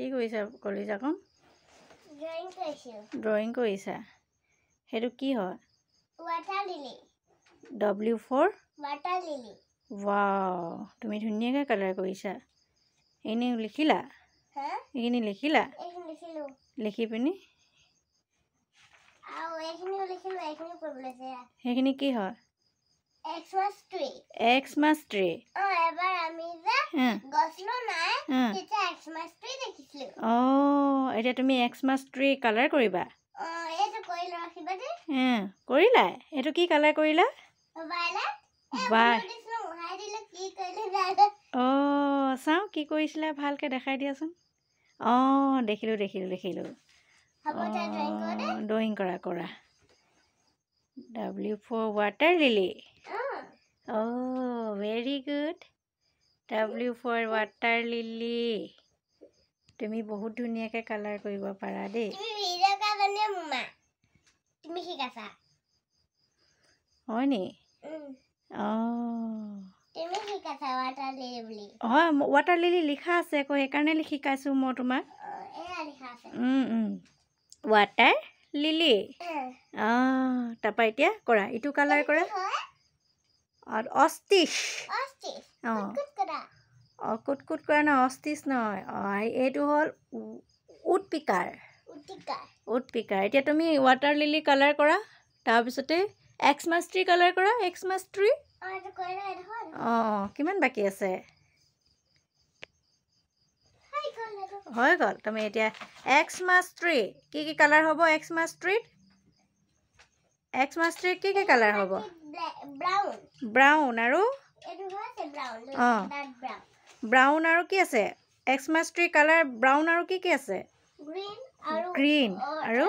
কি কৰিছা কলিজাকণ? ড্ৰয়িং কৰিছা। সেইটো কি হয়? Water lily. W for Water lily. Wow, তুমি ধুনীয়াকৈ কালাৰ কৰিছা। এনে লিখিলা? এইখিনি লিখিলা? লিখি পিনি সেইখিনি কি হয়? Xmas tree. Xmas tree. এবাৰ আমি যে গছলো নাই তেতিয়া Xmas tree দেখিছিলো। এতিয়া তুমি Xmas tree কালাৰ কৰিবা? এইটো কৰি ৰাখিবা দে। কৰিলা? এইটো কি কালাৰ কৰিলা? ভায়োলেট। চাওঁ কি কৰিছিলা, ভালকৈ দেখাই দিয়াচোন। দেখিলোঁ। ড্ৰয়িং কৰা। W for water lily. Very good. W for water lily. তুমি বহুত ধুনীয়াকৈ কালাৰ কৰিব পাৰা দেই। হয় নি? হয়, ৱাটাৰ লিলি লিখা আছে আকৌ, সেইকাৰণে শিকাইছোঁ মই তোমাক। Water lily. তাৰপৰা এতিয়া কৰা, ইটো কালাৰ কৰা। অষ্টিচ। কুট কৰা নহয়, অষ্টিচ নহয়। এইটো হ'ল উডপিকাৰ। এতিয়া তুমি ৱাটাৰ লিলি কালাৰ কৰা, তাৰপিছতে Xmas tree কালাৰ কৰা। Xmas tree কিমান বাকী আছে? হৈ গ'ল। তুমি এতিয়া Xmas tree কি কালাৰ হ'ব? Xmas tree কি কালাৰ হ'ব? ব্ৰাউন আৰু ব্ৰাউন আৰু কি আছে? Xmas tree কালাৰ ব্ৰাউন আৰু কি আছে? গ্ৰীণ আৰু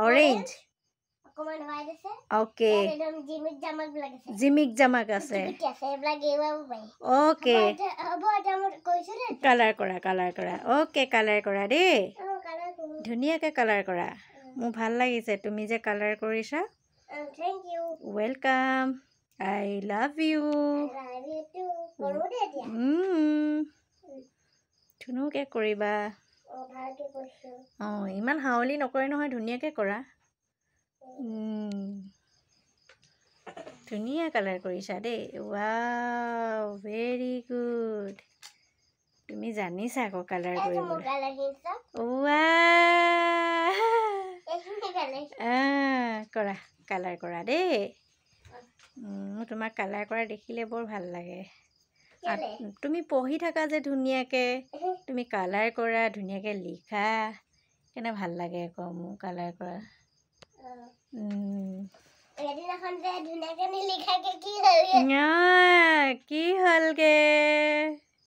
অৰেঞ্জ। অ'কে, জিমিক জামাক আছে। অ'কে, কালাৰ কৰা। অ'কে, কালাৰ কৰা দেই। ধুনীয়াকৈ কালাৰ কৰা। মোৰ ভাল লাগিছে তুমি যে কালাৰ কৰিছা। ৱেলকাম। I love you. ধুনীয়াকৈ কৰিবা। ইমান হাৱলি নকৰে নহয়, ধুনীয়াকৈ কৰা। ধুনীয়া কালাৰ কৰিছা দেই। Wow, very good. তুমি জানিছা আকৌ কালাৰ কৰিবলৈ। কৰা, কালাৰ কৰা দেই। তোমাক কালাৰ কৰা দেখিলে বৰ ভাল লাগে। তুমি পঢ়ি থাকা যে ধুনীয়াকৈ, তুমি কালাৰ কৰা, ধুনীয়াকৈ লিখা, কেনে ভাল লাগে আকৌ মোৰ কালাৰ কৰা। কি হ'লগে?